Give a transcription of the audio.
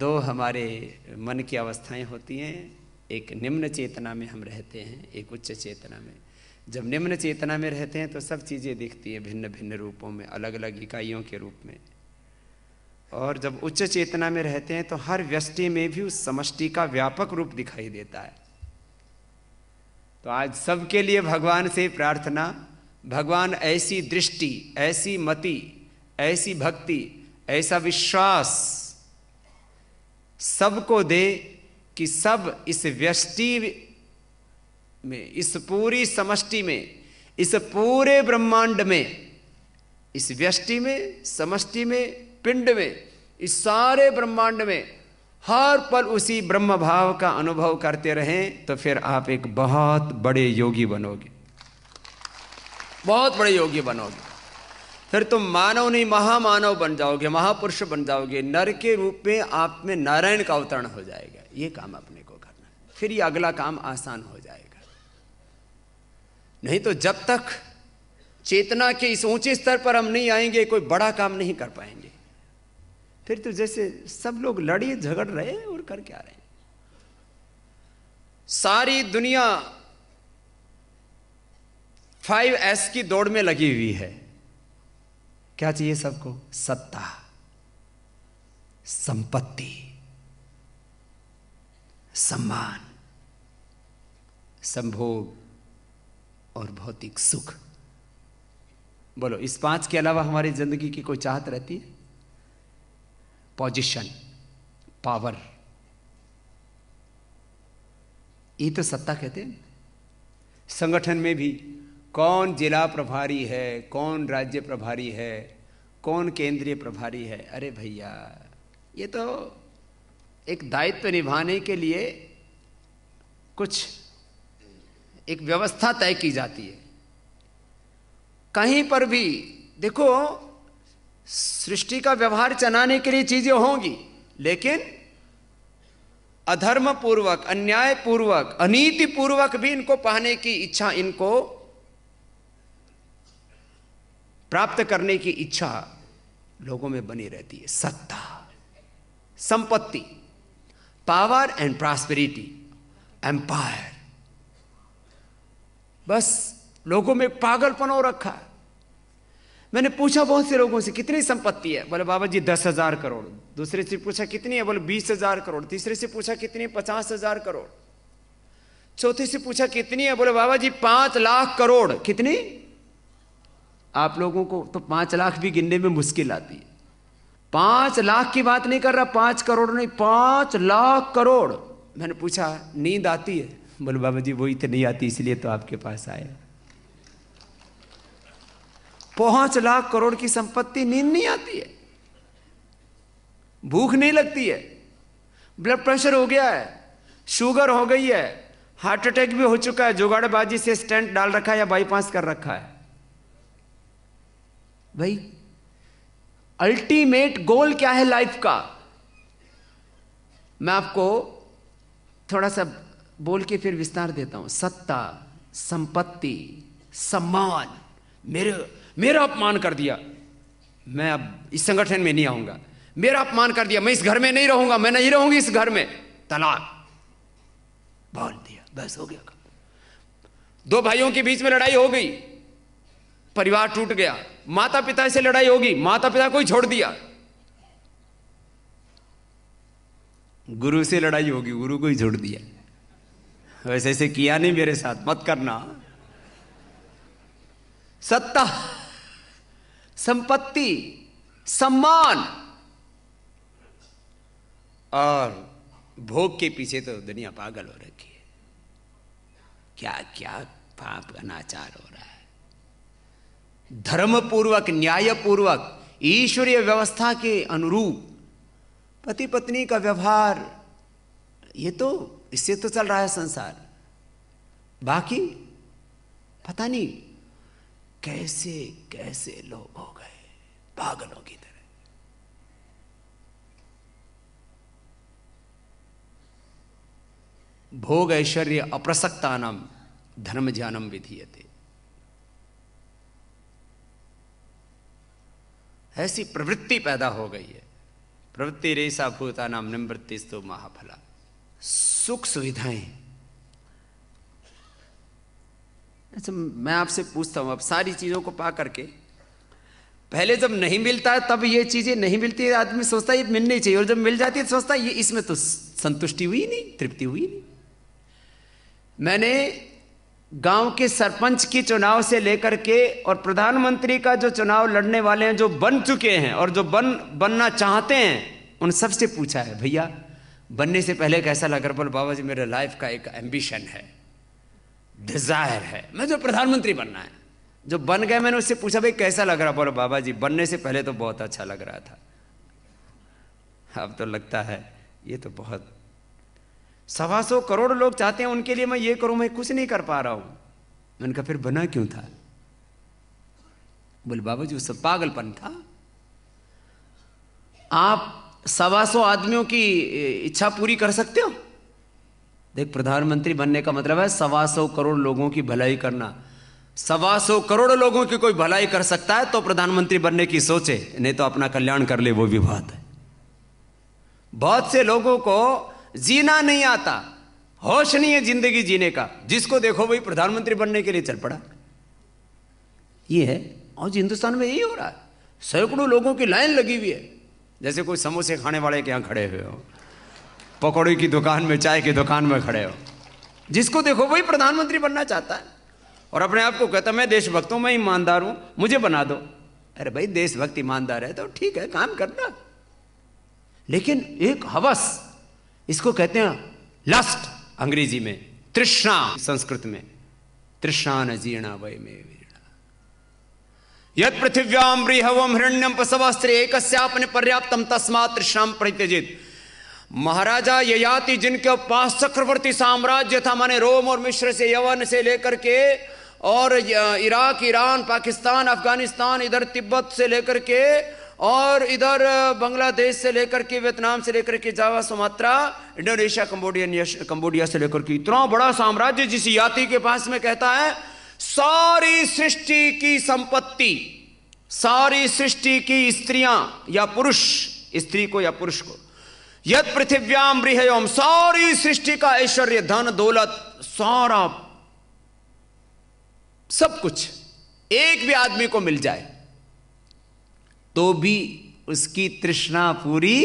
दो हमारे मन की अवस्थाएं होती हैं, एक निम्न चेतना में हम रहते हैं, एक उच्च चेतना में। जब निम्न चेतना में रहते हैं तो सब चीज़ें दिखती हैं भिन्न भिन्न रूपों में, अलग अलग इकाइयों के रूप में। और जब उच्च चेतना में रहते हैं तो हर व्यष्टि में भी उस समष्टि का व्यापक रूप दिखाई देता है। तो आज सबके लिए भगवान से प्रार्थना, भगवान ऐसी दृष्टि, ऐसी मति, ऐसी भक्ति, ऐसा विश्वास सबको दे कि सब इस व्यष्टि में, इस पूरी समष्टि में, इस पूरे ब्रह्मांड में, इस व्यष्टि में, समष्टि में, पिंड में, इस सारे ब्रह्मांड में हर पल उसी ब्रह्म भाव का अनुभव करते रहें, तो फिर आप एक बहुत बड़े योगी बनोगे, बहुत बड़े योगी बनोगे। फिर तुम मानव नहीं महामानव बन जाओगे, महापुरुष बन जाओगे। नर के रूप में आप में नारायण का अवतरण हो जाएगा। ये काम अपने को करना, फिर ये अगला काम आसान हो जाएगा। नहीं तो जब तक चेतना के इस ऊंचे स्तर पर हम नहीं आएंगे, कोई बड़ा काम नहीं कर पाएंगे। फिर तो जैसे सब लोग लड़े झगड़ रहे और कर क्या रहे। सारी दुनिया 5S की दौड़ में लगी हुई है। क्या चाहिए सबको? सत्ता, संपत्ति, सम्मान, संभोग और भौतिक सुख। बोलो, इस 5 के अलावा हमारी जिंदगी की कोई चाहत रहती है? पोजीशन, पावर, ये तो सत्ता कहते हैं। संगठन में भी कौन जिला प्रभारी है, कौन राज्य प्रभारी है, कौन केंद्रीय प्रभारी है। अरे भैया, ये तो एक दायित्व निभाने के लिए कुछ एक व्यवस्था तय की जाती है। कहीं पर भी देखो, सृष्टि का व्यवहार चलाने के लिए चीजें होंगी, लेकिन अधर्म पूर्वक, अन्याय पूर्वक, अनीति पूर्वक भी इनको पाने की इच्छा, इनको प्राप्त करने की इच्छा लोगों में बनी रहती है। सत्ता, संपत्ति, पावर एंड प्रॉस्पेरिटी, एम्पायर। बस लोगों में पागलपन हो रखा है। मैंने पूछा बहुत से लोगों से, कितनी संपत्ति है? बोले बाबा जी 10,000 करोड़। दूसरे से पूछा कितनी है? बोले 20,000 करोड़। तीसरे से पूछा कितनी है? 50,000 करोड़। चौथे से पूछा कितनी है? बोले बाबा जी 5 लाख करोड़। कितनी? आप लोगों को तो 5 लाख भी गिनने में मुश्किल आती है। 5 लाख की बात नहीं कर रहा, 5 करोड़ नहीं, 5 लाख करोड़। मैंने पूछा नींद आती है? बोले बाबा जी वही तो नहीं आती, इसलिए तो आपके पास आए। 5 लाख करोड़ की संपत्ति, नींद नहीं आती है, भूख नहीं लगती है, ब्लड प्रेशर हो गया है, शुगर हो गई है, हार्ट अटैक भी हो चुका है, जुगाड़बाजी से स्टेंट डाल रखा है या बाईपास कर रखा है। भाई अल्टीमेट गोल क्या है लाइफ का? मैं आपको थोड़ा सा बोल के फिर विस्तार देता हूं। सत्ता, संपत्ति, सम्मान। मेरा अपमान कर दिया, मैं अब इस संगठन में नहीं आऊंगा। मेरा अपमान कर दिया, मैं इस घर में नहीं रहूंगा, मैं नहीं रहूंगी इस घर में। तलाक बोल दिया, बस हो गया। 2 भाइयों के बीच में लड़ाई हो गई, परिवार टूट गया। माता पिता से लड़ाई होगी, माता पिता को ही छोड़ दिया। गुरु से लड़ाई होगी, गुरु को ही छोड़ दिया। वैसे ऐसे किया नहीं मेरे साथ, मत करना। सत्ता, संपत्ति, सम्मान और भोग के पीछे तो दुनिया पागल हो रखी है। क्या क्या पाप अनाचार हो रहा है। धर्मपूर्वक, न्यायपूर्वक, ईश्वरीय व्यवस्था के अनुरूप पति पत्नी का व्यवहार, ये तो इससे तो चल रहा है संसार। बाकी पता नहीं कैसे कैसे लोग हो गए पागलों की तरह। भोग ऐश्वर्य अप्रसक्तानाम धर्म ज्ञानम विधीयते। ऐसी प्रवृत्ति पैदा हो गई है प्रवृत्ति रेसा भूता नाम निवृत्तिस्तु महाफला। सुख सुविधाएं। अच्छा, मैं आपसे पूछता हूं, अब सारी चीजों को पा करके, पहले जब नहीं मिलता है तब ये चीजें नहीं मिलती है, आदमी सोचता है ये मिलनी चाहिए, और जब मिल जाती है तो सोचता है ये इसमें तो संतुष्टि हुई नहीं, तृप्ति हुई नहीं। मैंने गांव के सरपंच की चुनाव से लेकर के और प्रधानमंत्री का जो चुनाव लड़ने वाले हैं, जो बन चुके हैं और जो बनना चाहते हैं, उन सबसे पूछा है, भैया बनने से पहले कैसा लग रहा? बोले बाबा जी मेरे लाइफ का एक एम्बिशन है, डिजायर है, मैं जो प्रधानमंत्री बनना है। जो बन गए मैंने उससे पूछा भाई कैसा लग रहा? बोले बाबा जी बनने से पहले तो बहुत अच्छा लग रहा था, अब तो लगता है ये तो बहुत 125 करोड़ लोग चाहते हैं उनके लिए मैं ये करूं, मैं कुछ नहीं कर पा रहा हूं। मैंने कहा फिर बना क्यों था? बोले बाबा जी वो सब पागलपन था। आप 125 आदमियों की इच्छा पूरी कर सकते हो? देख, प्रधानमंत्री बनने का मतलब है 125 करोड़ लोगों की भलाई करना। 125 करोड़ लोगों की कोई भलाई कर सकता है तो प्रधानमंत्री बनने की सोचे, नहीं तो अपना कल्याण कर ले, वो भी बात है। बहुत से लोगों को जीना नहीं आता, होश नहीं है जिंदगी जीने का, जिसको देखो वही प्रधानमंत्री बनने के लिए चल पड़ा। ये है, और हिंदुस्तान में यही हो रहा है। सैकड़ों लोगों की लाइन लगी हुई है, जैसे कोई समोसे खाने वाले के यहां खड़े हुए हो, पकौड़े की दुकान में, चाय की दुकान में खड़े हो, जिसको देखो वही प्रधानमंत्री बनना चाहता है और अपने आप को कहता मैं देशभक्त हूं, मैं ईमानदार हूं, मुझे बना दो। अरे भाई देशभक्त ईमानदार है तो ठीक है, काम करना, लेकिन एक हवस, इसको कहते हैं लस्ट अंग्रेजी में, तृष्णा संस्कृत में, तृष्णा न जीर्णा वै में वीर्णा यत् पृथिव्याम बृहवम हिरण्यम पसवस्त्रे एकस्यापने पर्याप्तम तस्मात् तृष्णाम परित्यजेत। महाराजा ययाति जिनके पास चक्रवर्ती साम्राज्य था, माने रोम और मिस्र से, यवन से लेकर के और इराक, ईरान, पाकिस्तान, अफगानिस्तान, इधर तिब्बत से लेकर के और इधर बांग्लादेश से लेकर के, वियतनाम से लेकर के, जावा, सुमात्रा, इंडोनेशिया, कंबोडिया से लेकर के, इतना बड़ा साम्राज्य जिस याति के पास में कहता है सारी सृष्टि की संपत्ति, सारी सृष्टि की स्त्रियां या पुरुष, स्त्री को या पुरुष को, यद पृथिव्याम बृहयम, सारी सृष्टि का ऐश्वर्य, धन दौलत, सारा सब कुछ एक भी आदमी को मिल जाए तो भी उसकी तृष्णा पूरी